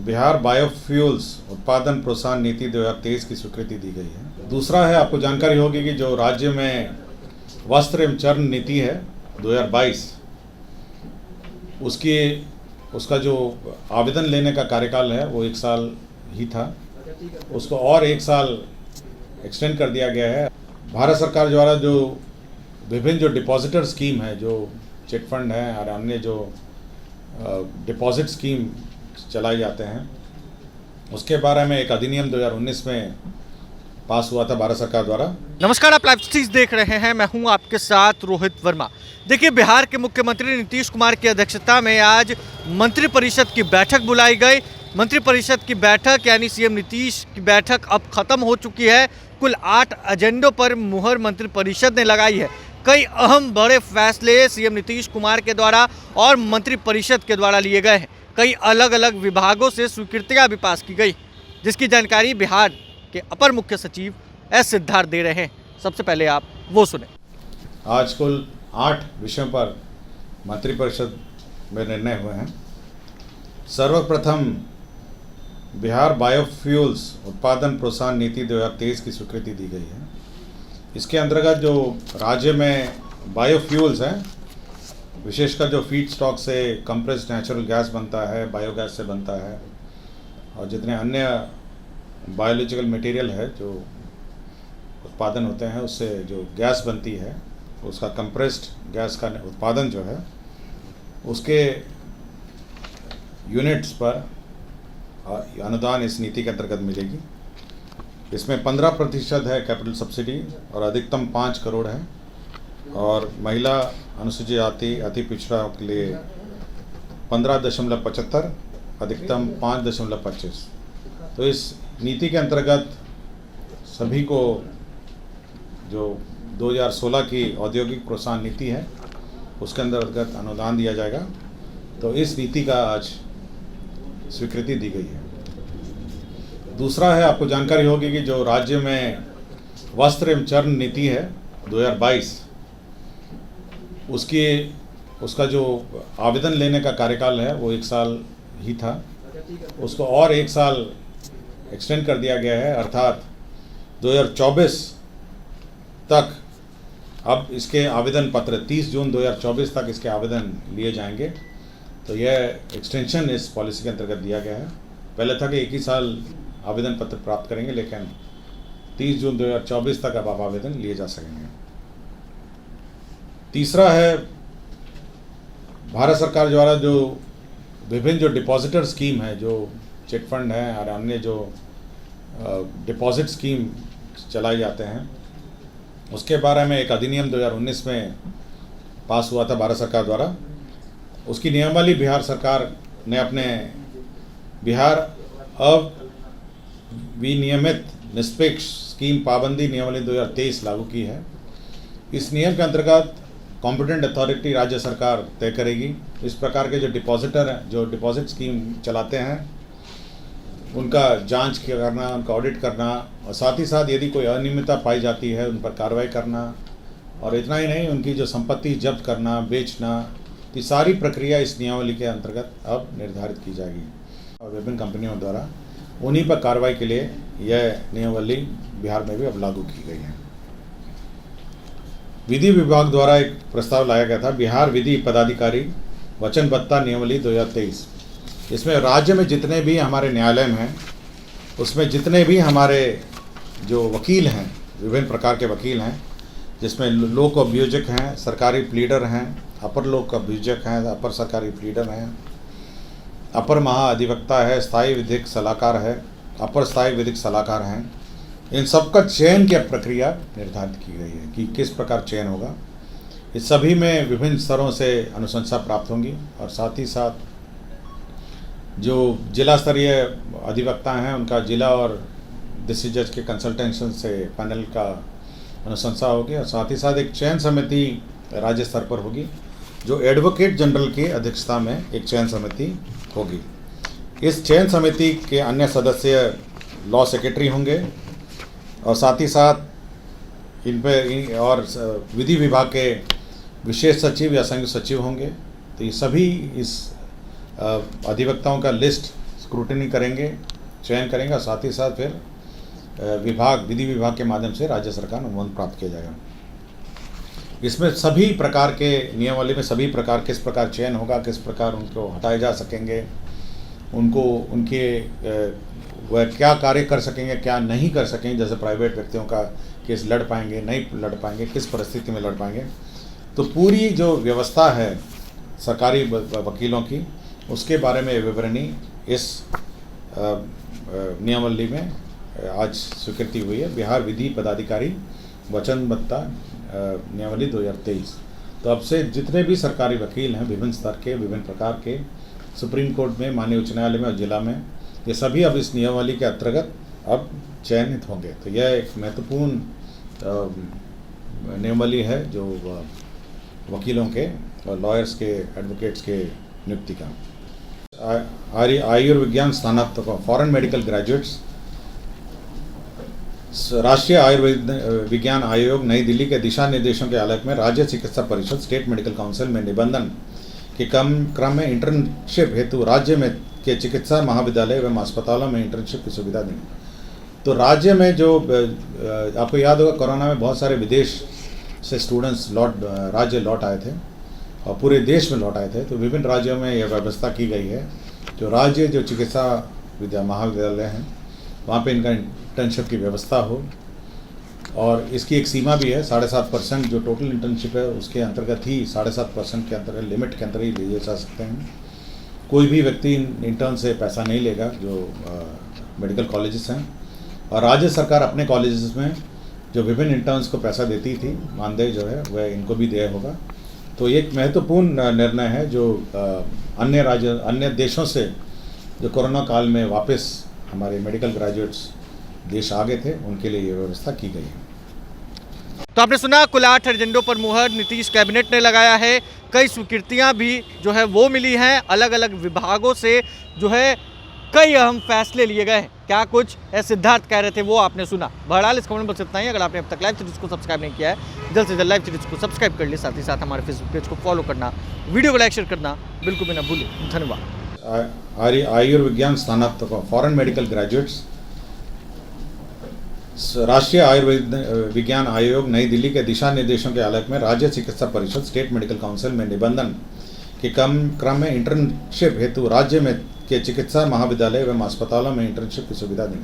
Bihar biofuels उत्पादन प्रोत्साहन नीति 2023 की स्वीकृति दी गई है। दूसरा है, आपको जानकारी होगी कि जो राज्य में वस्त्र एवं चर्म नीति है 2022, उसका जो आवेदन लेने का कार्यकाल है वो 1 साल ही था, उसको और 1 साल एक्सटेंड कर दिया गया है। भारत सरकार द्वारा जो विभिन्न जो डिपॉजिटर स्कीम है, जो चिट फंड है और अन्य जो डिपॉजिट स्कीम चलाए जाते हैं, उसके बारे में एक अधिनियम 2019 में पास हुआ था भारत सरकार द्वारा। नमस्कार, आप लाइव स्ट्रीम देख रहे हैं, मैं हूं आपके साथ रोहित वर्मा। देखिए, बिहार के मुख्यमंत्री नीतीश कुमार की अध्यक्षता में आज मंत्रिपरिषद की बैठक बुलाई गई। मंत्रिपरिषद की बैठक यानी सीएम नीतीश की बैठक अब खत्म हो चुकी है। कुल 8 एजेंडों पर मुहर मंत्रिपरिषद ने लगाई है। कई अहम बड़े फैसले सीएम नीतीश कुमार के द्वारा और मंत्रिपरिषद के द्वारा लिए गए हैं। कई अलग अलग विभागों से स्वीकृतियां भी पास की गई, जिसकी जानकारी बिहार के अपर मुख्य सचिव एस सिद्धार्थ दे रहे हैं। सबसे पहले आप वो सुने। आज कुल 8 विषयों पर मंत्रिपरिषद में निर्णय हुए हैं। सर्वप्रथम बिहार बायोफ्यूल्स उत्पादन प्रोत्साहन नीति 2023 की स्वीकृति दी गई है। इसके अंतर्गत जो राज्य में बायोफ्यूल्स हैं, विशेषकर जो फीड स्टॉक से कंप्रेस्ड नेचुरल गैस बनता है, बायोगैस से बनता है, और जितने अन्य बायोलॉजिकल मटेरियल है जो उत्पादन होते हैं, उससे जो गैस बनती है, उसका कंप्रेस्ड गैस का उत्पादन जो है, उसके यूनिट्स पर अनुदान इस नीति के अंतर्गत मिलेगी। इसमें 15% है कैपिटल सब्सिडी और अधिकतम 5 करोड़ है, और महिला अनुसूचित जाति अति पिछड़ा के लिए 15.75, अधिकतम 5.25। तो इस नीति के अंतर्गत सभी को जो 2016 की औद्योगिक प्रोत्साहन नीति है, उसके अंतर्गत अनुदान दिया जाएगा। तो इस नीति का आज स्वीकृति दी गई है। दूसरा है, आपको जानकारी होगी कि जो राज्य में वस्त्र एवं चर्म नीति है 2022, उसका जो आवेदन लेने का कार्यकाल है वो 1 साल ही था, उसको और 1 साल एक्सटेंड कर दिया गया है, अर्थात 2024 तक अब इसके आवेदन पत्र 30 जून 2024 तक इसके आवेदन लिए जाएंगे। तो यह एक्सटेंशन इस पॉलिसी के अंतर्गत दिया गया है। पहले था कि 1 ही साल आवेदन पत्र प्राप्त करेंगे, लेकिन 30 जून 2024 तक अब आप आवेदन लिए जा सकेंगे। तीसरा है, भारत सरकार द्वारा जो विभिन्न जो डिपॉजिटर स्कीम है, जो चिट फंड है और अन्य जो डिपॉजिट स्कीम चलाए जाते हैं, उसके बारे में एक अधिनियम 2019 में पास हुआ था भारत सरकार द्वारा। उसकी नियमावली बिहार सरकार ने अपने बिहार अविनियमित निष्पक्ष स्कीम पाबंदी नियमावली 2023 लागू की है। इस नियम के अंतर्गत कॉम्पिटेंट अथॉरिटी राज्य सरकार तय करेगी। इस प्रकार के जो डिपॉजिटर हैं, जो डिपॉजिट स्कीम चलाते हैं, उनका जांच करना, उनका ऑडिट करना, और साथ ही साथ यदि कोई अनियमितता पाई जाती है उन पर कार्रवाई करना, और इतना ही नहीं, उनकी जो संपत्ति जब्त करना, बेचना, ये सारी प्रक्रिया इस नियमावली के अंतर्गत अब निर्धारित की जाएगी। और विभिन्न कंपनियों द्वारा उन्हीं पर कार्रवाई के लिए यह नियमावली बिहार में भी अब लागू की गई है। विधि विभाग द्वारा एक प्रस्ताव लाया गया था, बिहार विधि पदाधिकारी वचनबद्धता नियमावली 2023। इसमें राज्य में जितने भी हमारे न्यायालय हैं, उसमें जितने भी हमारे जो वकील हैं, विभिन्न प्रकार के वकील हैं, जिसमें लोक अभियोजक हैं, सरकारी प्लीडर हैं, अपर लोक अभियोजक हैं, अपर सरकारी प्लीडर हैं, अपर महाअधिवक्ता है, स्थायी विधिक सलाहकार है, अपर स्थायी विधिक सलाहकार हैं, इन सबका चयन की प्रक्रिया निर्धारित की गई है कि किस प्रकार चयन होगा। इस सभी में विभिन्न स्तरों से अनुशंसा प्राप्त होंगी, और साथ ही साथ जो जिला स्तरीय अधिवक्ता हैं, उनका जिला और डिस्ट्रिक्ट जज के कंसल्टेशन से पैनल का अनुशंसा होगी, और साथ ही साथ एक चयन समिति राज्य स्तर पर होगी, जो एडवोकेट जनरल की अध्यक्षता में एक चयन समिति होगी। इस चयन समिति के अन्य सदस्य लॉ सेक्रेटरी होंगे, और साथ ही साथ इन पे और विधि विभाग के विशेष सचिव या संयुक्त सचिव होंगे। तो ये सभी इस अधिवक्ताओं का लिस्ट स्क्रूटनी करेंगे, चयन करेंगे और साथ ही साथ फिर विधि विभाग के माध्यम से राज्य सरकार को अनुमोदन प्राप्त किया जाएगा। इसमें सभी प्रकार के नियमावली में सभी प्रकार किस प्रकार चयन होगा, किस प्रकार उनको हटाए जा सकेंगे, उनको उनके वह क्या कार्य कर सकेंगे, क्या नहीं कर सकेंगे, जैसे प्राइवेट व्यक्तियों का केस लड़ पाएंगे, नहीं लड़ पाएंगे, किस परिस्थिति में लड़ पाएंगे, तो पूरी जो व्यवस्था है सरकारी वकीलों की, उसके बारे में विवरणी इस नियमावली में आज स्वीकृति हुई है। बिहार विधि पदाधिकारी वचनबद्धता नियमावली 2023। तो अब से जितने भी सरकारी वकील हैं विभिन्न स्तर के, विभिन्न प्रकार के, सुप्रीम कोर्ट में, माननीय उच्च न्यायालय में और जिला में, ये सभी अब इस नियमावली के अंतर्गत अब चयनित होंगे। तो यह एक महत्वपूर्ण नियमावली है जो वकीलों के और लॉयर्स के, एडवोकेट्स के नियुक्ति का। आयुर्विज्ञान स्नातकों, फॉरेन मेडिकल ग्रेजुएट्स, राष्ट्रीय आयुर्विज्ञान आयोग नई दिल्ली के दिशा निर्देशों के आलोक में राज्य चिकित्सा परिषद स्टेट मेडिकल काउंसिल में निबंधन के क्रम में इंटर्नशिप हेतु राज्य में के चिकित्सा महाविद्यालय एवं अस्पतालों में इंटर्नशिप की सुविधा दी। तो राज्य में जो आपको याद होगा कोरोना में बहुत सारे विदेश से स्टूडेंट्स राज्य लौट आए थे और पूरे देश में लौट आए थे। तो विभिन्न राज्यों में यह व्यवस्था की गई है, जो राज्य जो चिकित्सा महाविद्यालय हैं वहाँ पे इनका इंटर्नशिप की व्यवस्था हो। और इसकी एक सीमा भी है, 7.5% जो टोटल इंटर्नशिप है उसके अंतर्गत ही 7.5% के अंतर्गत लिमिट के अंतर्गत ही लिए जा सकते हैं। कोई भी व्यक्ति इंटर्न से पैसा नहीं लेगा जो मेडिकल कॉलेजेस हैं। और राज्य सरकार अपने कॉलेजेस में जो विभिन्न इंटर्न्स को पैसा देती थी, मानदेय जो है वह इनको भी दिया होगा। तो ये एक महत्वपूर्ण निर्णय है जो अन्य देशों से जो कोरोना काल में वापस हमारे मेडिकल ग्रेजुएट्स देश आ गए थे, उनके लिए ये व्यवस्था की गई है। तो आपने सुना, कुल 8 एजेंडों पर मुहर नीतीश कैबिनेट ने लगाया है। कई स्वीकृतियां भी जो है वो मिली हैं, अलग अलग विभागों से जो है कई अहम फैसले लिए गए हैं। क्या कुछ सिद्धार्थ कह रहे थे वो आपने सुना। बहरहाल इस खबर में बस इतना ही। अगर आपने अब तक लाइव सीरीज को सब्सक्राइब नहीं किया है, जल्द से जल्द लाइव सीरीज को सब्सक्राइब कर लिए, साथ ही साथ हमारे फेसबुक पेज को फॉलो करना, वीडियो को लाइक शेयर करना बिल्कुल भी ना भूलें। धन्यवाद। आयुर्विज्ञान स्नातकों, फॉरेन मेडिकल ग्रेजुएट्स, राष्ट्रीय आयुर्विज्ञान आयोग नई दिल्ली के दिशा निर्देशों के आलोक में राज्य चिकित्सा परिषद स्टेट मेडिकल काउंसिल में निबंधन के क्रम में इंटर्नशिप हेतु राज्य में के चिकित्सा महाविद्यालय एवं अस्पतालों में इंटर्नशिप की सुविधा दी।